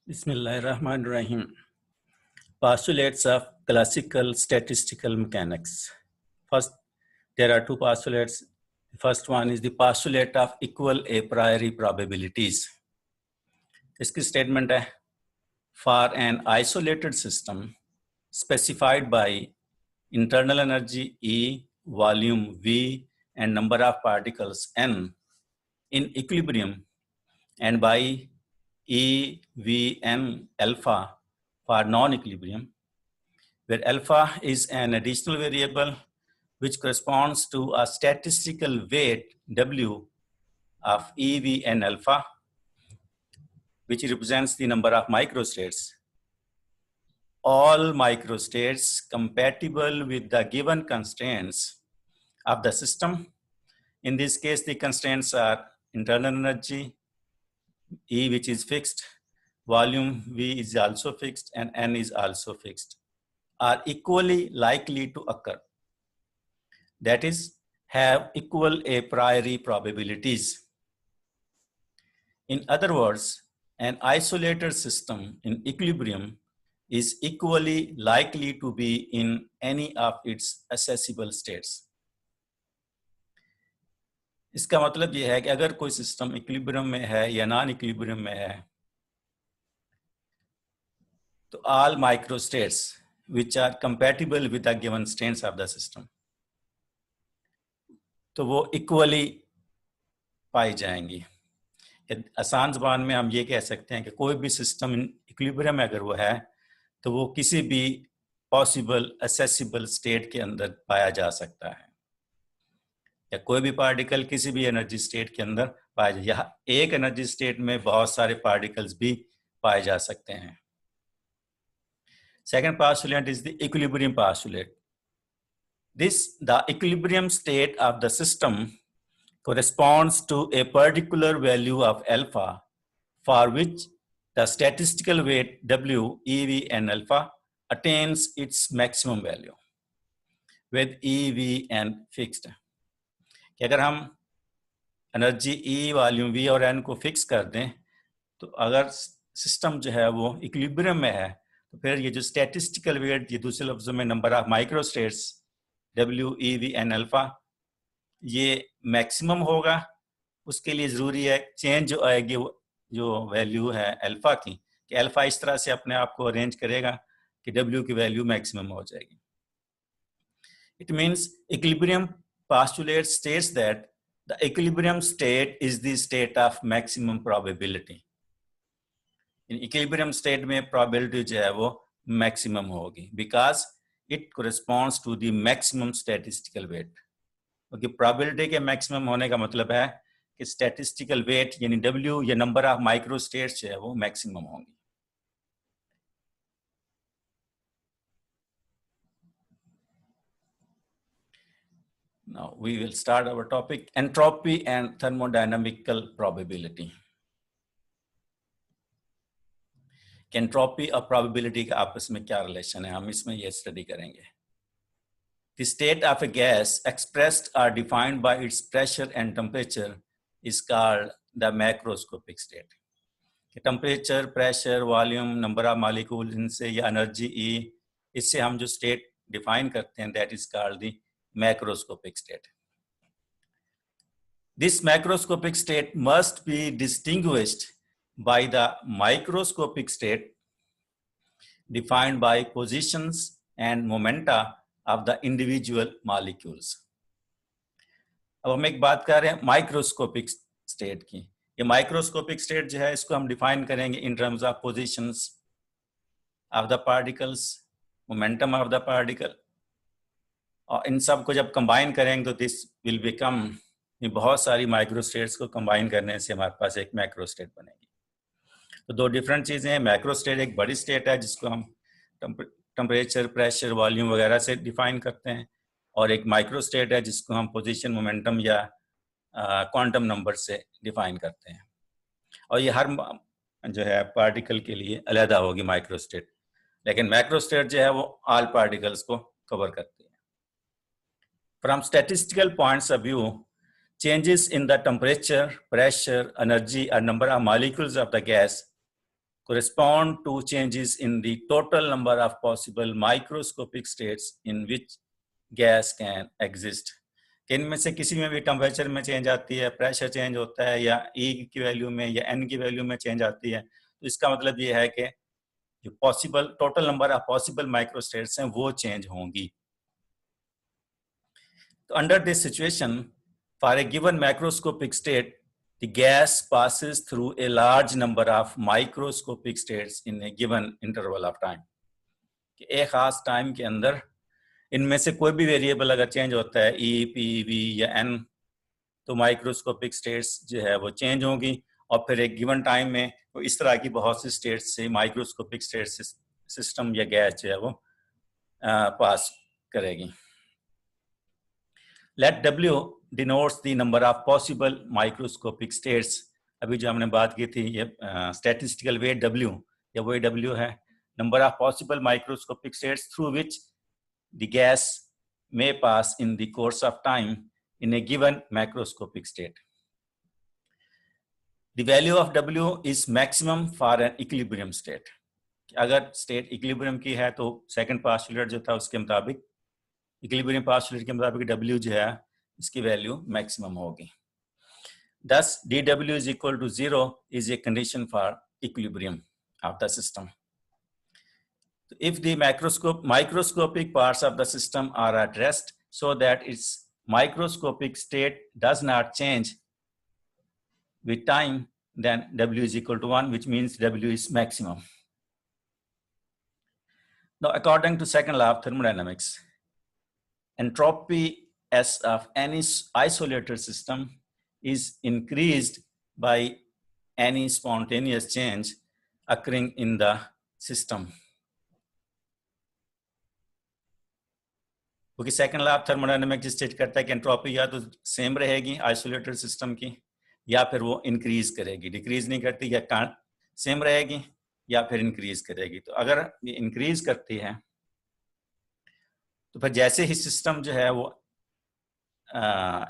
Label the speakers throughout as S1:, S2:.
S1: Bismillahirrahmanirrahim. Postulates of classical statistical mechanics. First, there are two postulates. The first one is the postulate of equal a priori probabilities. इसकी statement है, for an isolated system specified by internal energy E, volume V, and number of particles N in equilibrium, and by E, V, N alpha for non-equilibrium, where alpha is an additional variable which corresponds to a statistical weight W of E, V, N alpha, which represents the number of microstates. All microstates compatible with the given constraints of the system. In this case, the constraints are internal energy, E, which is fixed, volume V is also fixed, and N is also fixed, are equally likely to occur. That is, have equal a priori probabilities. In other words, an isolated system in equilibrium is equally likely to be in any of its accessible states. इसका मतलब यह है कि अगर कोई system equilibrium में है या नॉन इक्विलिब्रियम में है, तो all microstates which are compatible with the given states of the system, तो वो इक्वली पाई जाएंगी. आसान ज़बान में हम ये कह सकते हैं कि कोई भी सिस्टम इक्विलिब्रियम में अगर वो है तो वो किसी भी पॉसिबल असेसिबल स्टेट के अंदर पाया जा सकता है, या कोई भी पार्टिकल किसी भी एनर्जी स्टेट के अंदर पाया जाए, या एक एनर्जी स्टेट में बहुत सारे पार्टिकल्स भी पाए जा सकते हैं. Second postulate is the equilibrium postulate. The equilibrium state of the system corresponds to a particular value of alpha for which the statistical weight W, E, V, and alpha attains its maximum value with E, V, and fixed. कि अगर हम energy E, volume V और N को fix कर दें, तो अगर system जो है वो इक्विलिब्रियम में है, तो फिर ये जो स्टैटिस्टिकल वेट, ये दूसरे लफ्जों में number of microstates W, E, V, N alpha, ये मैक्सिमम होगा. उसके लिए ज़रूरी है चेंज जो आएगी जो वैल्यू है अल्फा की, कि अल्फा इस तरह से अपने आप को अरेंज करेगा कि W की वैल्यू मैक्सिमम हो जाएगी. It means equilibrium postulate states that the equilibrium state is the state of maximum probability. In equilibrium state में probability जो है वो maximum होगी, because it corresponds to the maximum statistical weight. क्योंकि probability के maximum होने का मतलब है कि statistical weight यानी W या number of microstates जो है वो maximum होंगी. Now we will start our topic, entropy and thermodynamical probability. Entropy और प्रोबेबिलिटी का आपस में क्या रिलेशन है, हम इसमें ये स्टडी करेंगे. The state of a gas expressed or defined by its pressure and temperature is called the macroscopic state. Temperature, pressure, volume, number of molecule, इनसे या एनर्जी E, इससे हम जो स्टेट डिफाइन करते हैं, that is called the macroscopic state. This macroscopic state must be distinguished by the microscopic state defined by positions and momenta of the individual molecules. अब हम एक बात कर रहे हैं माइक्रोस्कोपिक स्टेट की. ये माइक्रोस्कोपिक स्टेट जो है इसको हम डिफाइन करेंगे in terms of positions of the particles, momentum of the particle, और इन सब को जब कंबाइन करेंगे तो दिस विल बिकम, बहुत सारी माइक्रोस्टेट्स को कंबाइन करने से हमारे पास एक मैक्रोस्टेट बनेगी. तो दो डिफरेंट चीज़ें हैं. मैक्रोस्टेट एक बड़ी स्टेट है जिसको हम टेम्परेचर, प्रेशर, वॉल्यूम वगैरह से डिफाइन करते हैं, और एक माइक्रोस्टेट है जिसको हम पोजीशन, मोमेंटम या क्वांटम नंबर से डिफाइन करते हैं. और ये हर जो है पार्टिकल के लिए अलहदा होगी माइक्रोस्टेट, लेकिन मैक्रोस्टेट जो है वो ऑल पार्टिकल्स को कवर करती है. From statistical points of view, changes in the temperature, pressure, energy, and number of molecules of the gas correspond to changes in the total number of possible microscopic states in which gas can exist. कि इनमें से किसी में भी temperature में change आती है, pressure change होता है, या E की वैल्यू में या N की वैल्यू में चेंज आती है, तो इसका मतलब ये है कि जो possible total number of possible microstates हैं वो चेंज होंगी. तो under this situation, for a given microscopic state, the gas passes through a large number of microscopic states in a given interval of time. कि एक खास time के अंदर इनमें से कोई भी वेरिएबल अगर चेंज होता है E, P, V या N, तो माइक्रोस्कोपिक स्टेट्स जो है वो चेंज होंगी, और फिर एक गिवन टाइम में वो इस तरह की बहुत सी स्टेट्स से माइक्रोस्कोपिक स्टेट्स सिस्टम या गैस जो है वो पास करेगी. Let W denotes the number of possible microscopic states. अभी जो हमने बात की थी ये statistical weight W, या वही W है, number of possible microscopic states through which the gas may pass in the course of time in a given macroscopic state. The value of W is maximum for an equilibrium state. अगर state equilibrium की है तो second postulate जो था उसके मुताबिक, equilibrium postulate के मुताबिक W जो है इसकी वैल्यू मैक्सिमम होगी. Thus dW is equal to 0 is a condition for equilibrium of the system. If the microscopic parts of the system are at rest so that its microscopic state does not change with time, then W is equal to 1, which means W is maximum. Now, according to second law of thermodynamics, entropy S of any isolated system is increased by any spontaneous change occurring in the system. क्योंकि second law of thermodynamics state करता है कि entropy या तो same रहेगी isolated system की, या फिर वो इंक्रीज करेगी, डिक्रीज नहीं करती, या सेम रहेगी या फिर इंक्रीज करेगी. तो अगर ये इंक्रीज करती है तो फिर जैसे ही सिस्टम जो है वो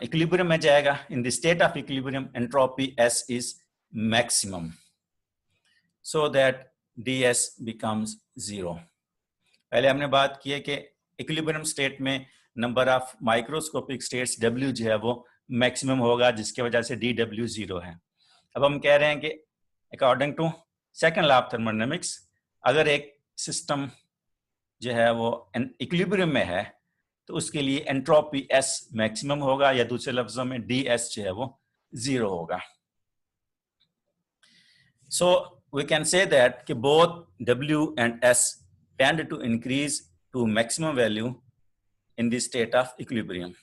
S1: इक्विलिब्रियम में जाएगा, in the state of equilibrium entropy S is maximum, so that DS becomes 0. पहले हमने बात की है कि इक्विलिब्रियम स्टेट में number of microscopic states W जो है वो मैक्सिमम होगा, जिसकी वजह से dW 0 है. अब हम कह रहे हैं कि according to second law of thermodynamics, अगर एक सिस्टम जो है वो इक्विलिब्रियम में है तो उसके लिए एंट्रोपी S मैक्सिमम होगा, या दूसरे लफ्जों में DS जो है वो 0 होगा. So we can say that कि both W and S tend to increase to maximum value in the state of equilibrium.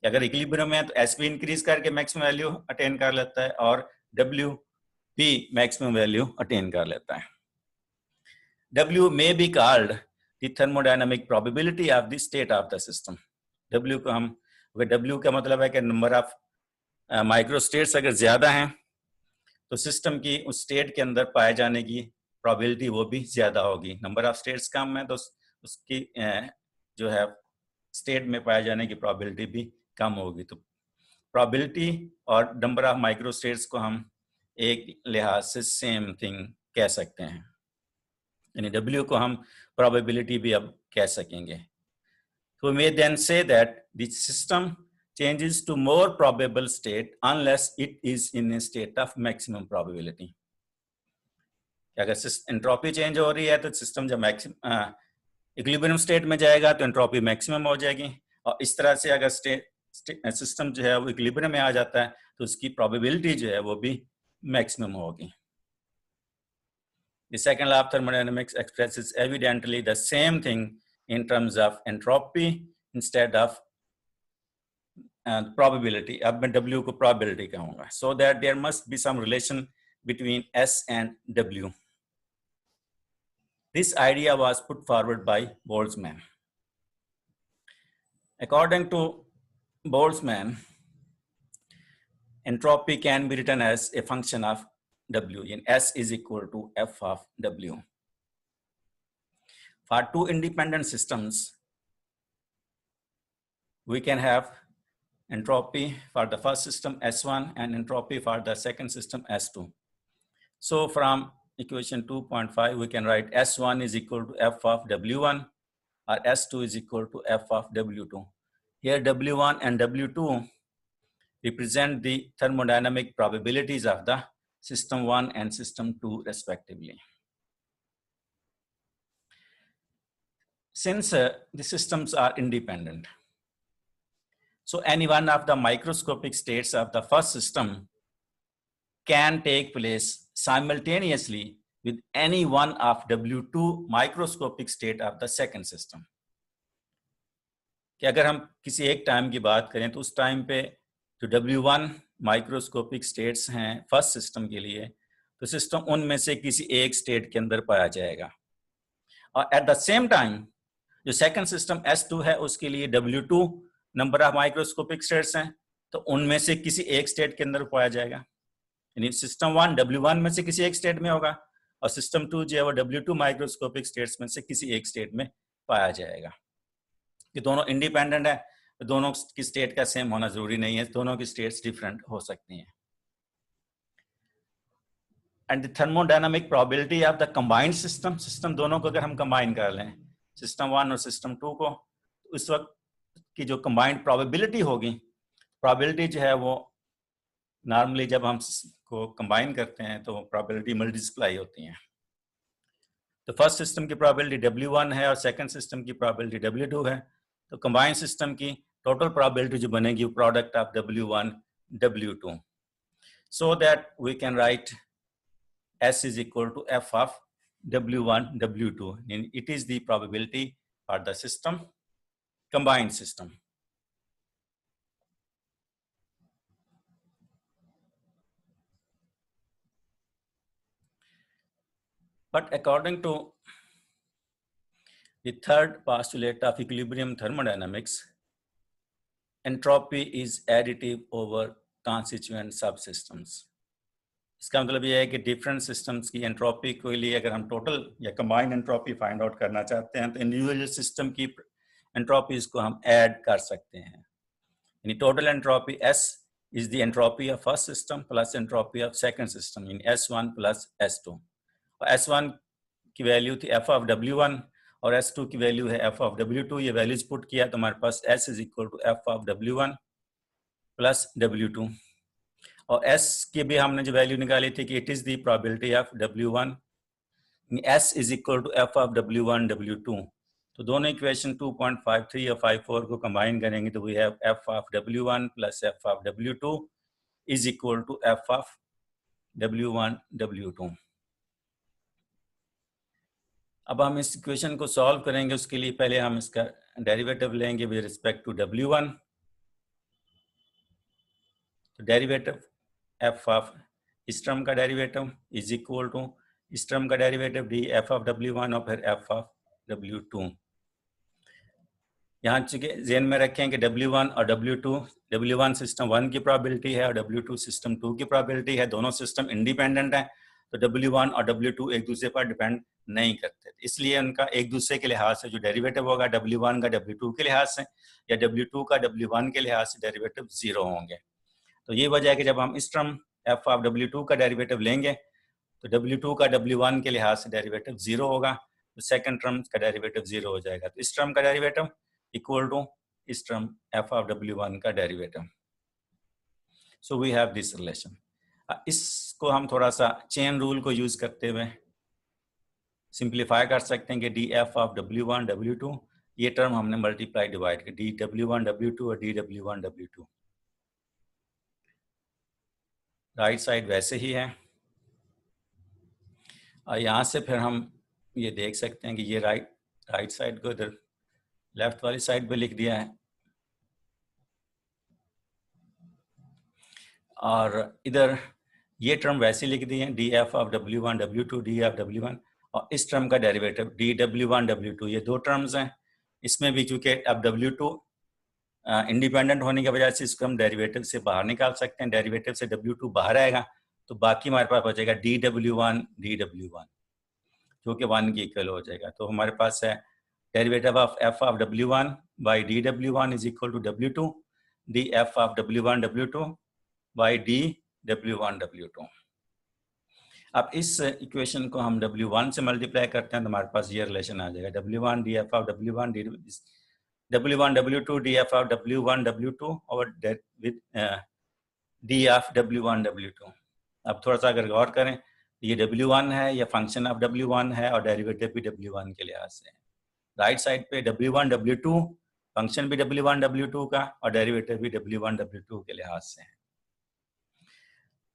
S1: अगर इक्विलिब्रियम है तो S भी इंक्रीज करके मैक्सिमम वैल्यू अटेन कर लेता है और W भी मैक्सिमम वैल्यू अटेन कर लेता है. W may be called the thermodynamic probability of the state of the system. W को हम, W का मतलब है कि नंबर ऑफ माइक्रोस्टेट्स अगर ज्यादा हैं तो सिस्टम की उस स्टेट के अंदर पाए जाने की प्रोबेबिलिटी वो भी ज्यादा होगी. नंबर ऑफ स्टेट्स कम है तो उसकी जो है स्टेट में पाए जाने की प्रोबेबिलिटी भी कम होगी. तो प्रोबेबिलिटी और नंबर ऑफ माइक्रोस्टेट्स को हम एक लिहाज से सेम थिंग कह सकते हैं, यानी W को हम प्रोबेबिलिटी भी अब कह सकेंगे. So we may then say that the system changes to more probable state unless it is in a state of maximum probability. अगर एंट्रोपी चेंज हो रही है तो सिस्टम जब मैक्सिमम इक्विलिब्रियम स्टेट में जाएगा तो एंट्रोपी मैक्सिमम हो जाएगी, और इस तरह से अगर सिस्टम जो है वो इक्विलिब्रियम में आ जाता है तो उसकी प्रोबेबिलिटी जो है वो भी मैक्सिमम होगी. The second law of thermodynamics expresses evidently the same thing in terms of entropy instead of probability. अब मैं W को probability कहूँगा. So that there must be some relation between S and W. This idea was put forward by Boltzmann. According to Boltzmann, entropy can be written as a function of W, and S is equal to F of W. For two independent systems, we can have entropy for the first system S1 and entropy for the second system S2. So from equation 2.5, we can write S1 is equal to F of W1 or S2 is equal to F of W2. Here W1 and W2 represent the thermodynamic probabilities of the system 1 and system 2 respectively. Since the systems are independent, so any one of the microscopic states of the first system can take place simultaneously with any one of W2 microscopic state of the second system. कि अगर हम किसी एक time की बात करें तो उस टाइम पे जो W1 माइक्रोस्कोपिक स्टेट्स हैं फर्स्ट सिस्टम के लिए, तो सिस्टम उनमें से किसी एक स्टेट के अंदर पाया जाएगा। और एट द सेम टाइम जो सेकंड सिस्टम S2 है उसके लिए W2 number of microscopic states हैं, तो उनमें से किसी एक स्टेट के अंदर पाया जाएगा। यानी सिस्टम 1 W1 में से किसी एक स्टेट में होगा और सिस्टम 2 जो है वो W2 माइक्रोस्कोपिक स्टेट्स में से किसी एक स्टेट में पाया जाएगा। कि दोनों इंडिपेंडेंट है, दोनों की स्टेट का सेम होना जरूरी नहीं है, दोनों की स्टेट्स डिफरेंट हो सकती हैं। And the thermodynamic probability of the combined system, system दोनों को अगर हम कंबाइन कर लें, सिस्टम 1 और सिस्टम 2 को, तो उस वक्त की जो कंबाइंड प्रोबेबिलिटी होगी, प्रोबेबिलिटी जो है वो नॉर्मली जब हम को कंबाइन करते हैं तो प्रोबेबिलिटी मल्टीप्लाई होती हैं। तो फर्स्ट सिस्टम की प्रोबेबिलिटी W1 है और सेकंड सिस्टम की प्रोबेबिलिटी W2 है, तो कंबाइंड सिस्टम की टोटल प्रोबेबिलिटी जो बनेगी वो product of W1 W2, so that we can write S is equal to F of W1 W2, and it is the probability for the system, combined system. But according to the third postulate of equilibrium thermodynamics, entropy is additive over constituent subsystems. इसका मतलब ये है कि different systems की entropy के लिए अगर हम टोटल या कंबाइंड एंट्रोपी फाइंड आउट करना चाहते हैं तो इंडिविजुअल सिस्टम की एंट्रोपीज को हम ऐड कर सकते हैं। यानी total entropy S is the entropy of first system plus entropy of second system, यानी S1 प्लस S2। और S1 की वैल्यू थी F ऑफ W1 और S2 की वैल्यू है F ऑफ W2। ये वैल्यूज पुट किया तो हमारे पास S is equal to F of W1 plus W2। और S की भी हमने जो वैल्यू निकाली थी कि it is the probability of W1, S is equal to F of W1 W2। तो दोनों इक्वेशन 2.53 और 54 को कंबाइन करेंगे तो we have F of W1 plus F of W2 is equal to F of W1 W2। अब हम इस equation को सॉल्व करेंगे, उसके लिए पहले हम इसका डेरिवेटिव लेंगे विद रिस्पेक्ट टू W1। तो डेरिवेटिव F ऑफ इस टर्म का डेरिवेटिव इज इक्वल टू इस टर्म का derivative d F of W1 और फिर F ऑफ W2। यहाँ चुके ज़हन में रखें कि W1 और W2, W1 सिस्टम 1 की प्रोबेबिलिटी है और W2 सिस्टम 2 की प्रोबेबिलिटी है, दोनों सिस्टम इंडिपेंडेंट हैं, तो W1 और W2 एक दूसरे पर डिपेंड नहीं करते, इसलिए उनका एक दूसरे के लिहाज से जो डेरिवेटिव होगा W1 का W2 के लिहाज से या W2 का W1 के लिहाज से डेरिवेटिव 0 होंगे। तो ये वजह है कि जब हम इस टर्म F ऑफ W2 का डेरिवेटिव लेंगे तो W2 का W1 के लिहाज से डेरिवेटिव 0 होगा, तो सेकंड टर्म का डेरिवेटिव 0 हो जाएगा। तो इस टर्म का डेरिवेटिव इक्वल टू इस टर्म F ऑफ W1 का derivative. So we have this relation. इसको हम थोड़ा सा चेन रूल को यूज करते हुए सिंप्लीफाई कर सकते हैं कि dF ऑफ W1 W2, ये टर्म हमने मल्टीप्लाई डिवाइड कर dW1 W2 और dW1 W2। राइट साइड वैसे ही है और यहाँ से फिर हम ये देख सकते हैं कि ये राइट साइड को इधर लेफ्ट वाली साइड पे लिख दिया है और इधर ये टर्म वैसे लिख दिए हैं dF of W1 W2 dF W1 और इस टर्म का डेरिवेटिव dW1 W2। ये दो टर्म्स हैं, इसमें भी चूंकि अब W2 इंडिपेंडेंट होने की वजह से इसको हम डेरिवेटिव से बाहर निकाल सकते हैं, डेरिवेटिव से W2 बाहर आएगा तो बाकी हमारे पास बचेगा dW1 dW1 जो कि 1 की इक्वल हो जाएगा। तो हमारे पास है derivative of F of W1 by dW1 is equal to W2 dF of W1 W2 by dW1 W2। अब इस इक्वेशन को हम W1 से मल्टीप्लाई करते हैं तो हमारे पास ये रिलेशन आ जाएगा W1 df of W1 W1 W2 df of W1 W2 और with d of W1 W2। अब थोड़ा सा अगर गौर करें ये W1 है, ये फंक्शन ऑफ W1 है और डेरिवेटिव भी W1 के लिहाज से है। राइट साइड पे W1 W2 फंक्शन भी W1 W2 का और डेरिवेटिव भी W1 W2 के लिहाज से है।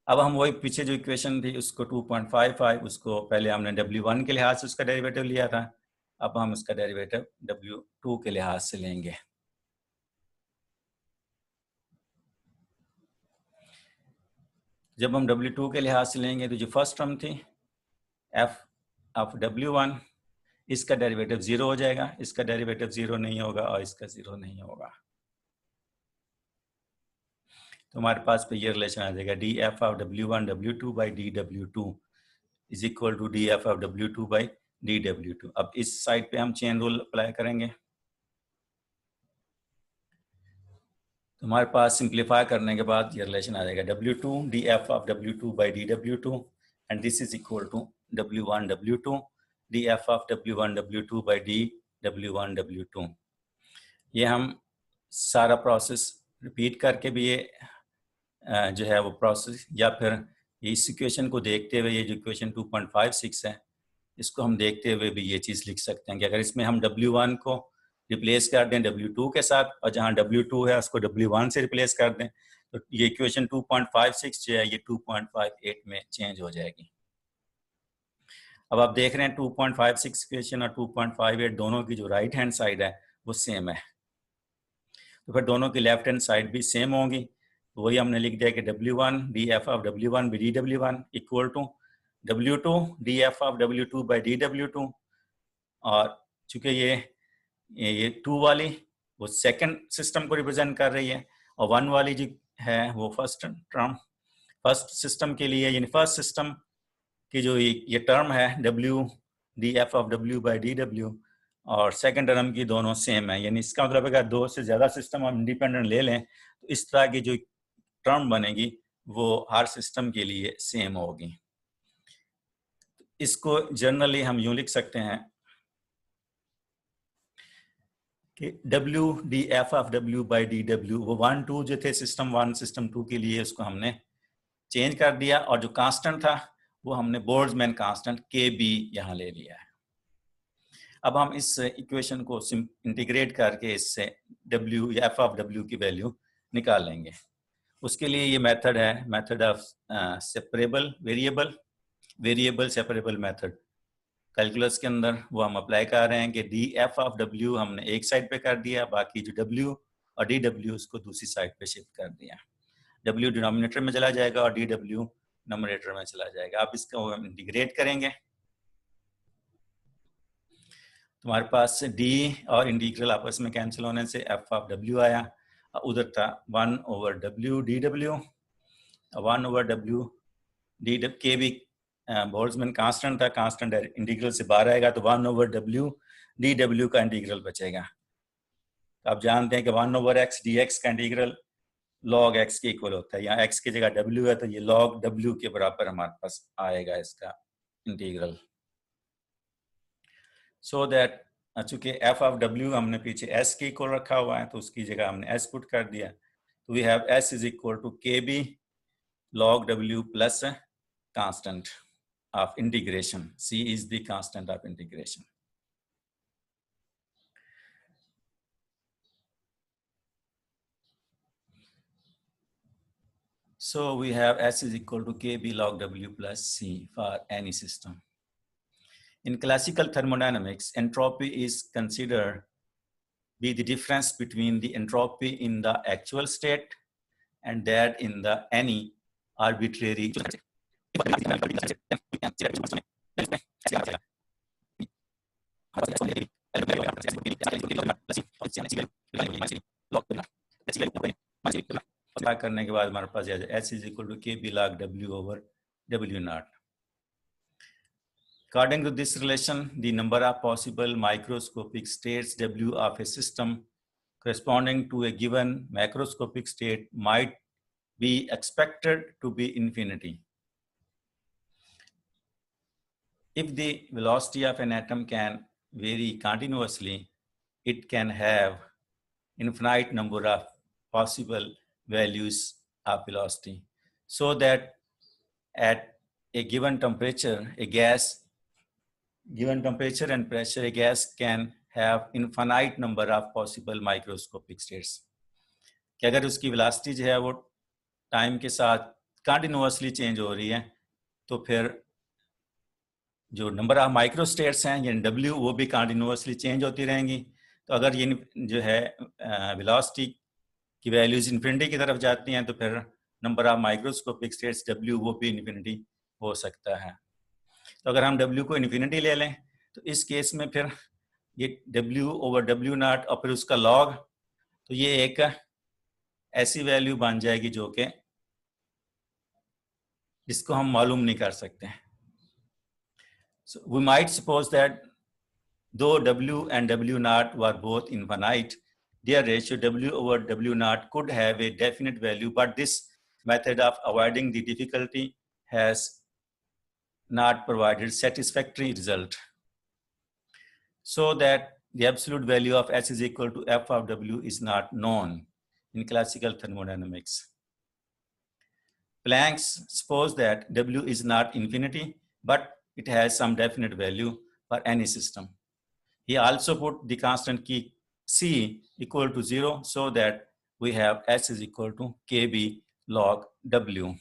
S1: अब हम वही पीछे जो इक्वेशन थी उसको 2.55 उसको पहले हमने W1 के लिहाज से उसका डेरिवेटिव लिया था, अब हम उसका डेरिवेटिव W2 के लिहाज से लेंगे। जब हम W2 के लिहाज से लेंगे तो जो फर्स्ट टर्म थी f ऑफ W1 इसका डेरिवेटिव 0 हो जाएगा, इसका डेरिवेटिव 0 नहीं होगा और इसका 0 नहीं होगा। तो हमारे पास पे ये रिलेशन आ जाएगा df of W1 W2 by dW2 is equal to df of W2 by dW2। अब इस साइड पे हम चेन रूल अप्लाई करेंगे तो हमारे पास सिंप्लीफाई करने के बाद ये रिलेशन आ जाएगा W2 df of W2 by dW2 and this is equal to W1 W2 df of W1 W2 by dW1 W2। ये हम सारा प्रोसेस रिपीट करके भी ये जो है वो प्रोसेस या फिर इस इक्वेशन को देखते हुए ये जो इक्वेशन 2.56 है इसको हम देखते हुए भी ये चीज़ लिख सकते हैं कि अगर इसमें हम W1 को रिप्लेस कर दें W2 के साथ और जहां W2 है उसको W1 से रिप्लेस कर दें तो ये इक्वेशन 2.56 जो है ये 2.58 में चेंज हो जाएगी। अब आप देख रहे हैं 2.56 इक्वेशन और 2.58 दोनों की जो राइट हैंड साइड है वो सेम है, तो फिर दोनों की लेफ्ट हैंड साइड भी सेम होंगी। तो वही हमने लिख दिया कि W1 df of W1 by dW1 equal to W2 df of W2 by dW2 और चूंकि ये 2 वाली वो सेकंड सिस्टम को रिप्रेजेंट कर रही है और 1 वाली जो है वो फर्स्ट टर्म फर्स्ट सिस्टम के लिए यानी फर्स्ट सिस्टम की जो ये टर्म है W df of W by dW और सेकंड टर्म की दोनों सेम है, यानी इसका मतलब अगर दो से ज़्यादा सिस्टम हम इंडिपेंडेंट ले लें तो इस तरह की जो टर्म बनेगी वो हर सिस्टम के लिए सेम होगी। इसको जनरली हम यूं लिख सकते हैं कि W df of W by dW वो 1 2 जो थे सिस्टम 1 सिस्टम 2 के लिए उसको हमने चेंज कर दिया और जो कांस्टेंट था वो हमने बोल्ट्जमैन कांस्टेंट KB यहाँ ले लिया है। अब हम इस इक्वेशन को इंटीग्रेट करके इससे W या f ऑफ W की वैल्यू निकाल लेंगे। उसके लिए ये मेथड है method of separable variable separable method calculus के अंदर वो हम अप्लाई कर रहे हैं कि df ऑफ W हमने एक साइड पे कर दिया, बाकी जो W और dW उसको दूसरी साइड पे शिफ्ट कर दिया। W डिनोमिनेटर में चला जाएगा और dW नोमिनेटर में चला जाएगा। आप इसको हम इंटीग्रेट करेंगे तुम्हारे पास D और इंटीग्रल आपस में कैंसिल होने से f ऑफ W आया, उधर था 1 over W dW 1 over W dW के भी बोल्ट्जमैन कांस्टेंट था, कांस्टेंट इंटीग्रल से बाहर आएगा तो 1 ओवर W dW का इंटीग्रल बचेगा। आप जानते हैं कि 1 ओवर x dx का इंटीग्रल log x के इक्वल होता है, यहाँ x की जगह W है तो ये log W के बराबर हमारे पास आएगा इसका इंटीग्रल। सो दैट चूंकि f ऑफ W हमने पीछे s के इक्वल रखा हुआ है तो उसकी जगह हमने s पुट कर दिया, तो we have s is equal to KB log W plus constant of integration, C is the constant of integration. So we have S is equal to KB log W plus C for any system. In classical thermodynamics, entropy is considered be the difference between the entropy in the actual state and that in the any arbitrary करने के बाद हमारे पास S is equal to KB log W over W naught. According to this relation, the number of possible microscopic states W of a system corresponding to a given macroscopic state might be expected to be infinity. If the velocity of an atom can vary continuously, it can have infinite number of possible values of velocity, so that at a given temperature, given temperature and pressure, a gas can have infinite number of possible microscopic states. कि अगर उसकी velocity जो है वो time के साथ continuously change हो रही है, तो फिर जो नंबर ऑफ माइक्रो स्टेट्स हैं यानी डब्ल्यू, वो भी कंटिन्यूअसली चेंज होती रहेंगी. तो अगर ये जो है वेलोसिटी की वैल्यूज इन्फिनिटी की तरफ जाती हैं, तो फिर number of microscopic states W वो भी इन्फिनिटी हो सकता है. तो अगर हम डब्ल्यू को इन्फिनिटी ले लें, तो इस केस में फिर ये डब्ल्यू ओवर डब्ल्यू नॉट और फिर उसका लॉग, तो ये एक ऐसी वैल्यू बन जाएगी जो कि जिसको हम मालूम नहीं कर सकते. So we might suppose that though W and W naught were both infinite, their ratio W over W naught could have a definite value, but this method of avoiding the difficulty has not provided satisfactory result, so that the absolute value of S is equal to F of W is not known in classical thermodynamics. Planck supposed that W is not infinity, but it has some definite value for any system. He also put the constant key C equal to 0, so that we have S is equal to KB log W.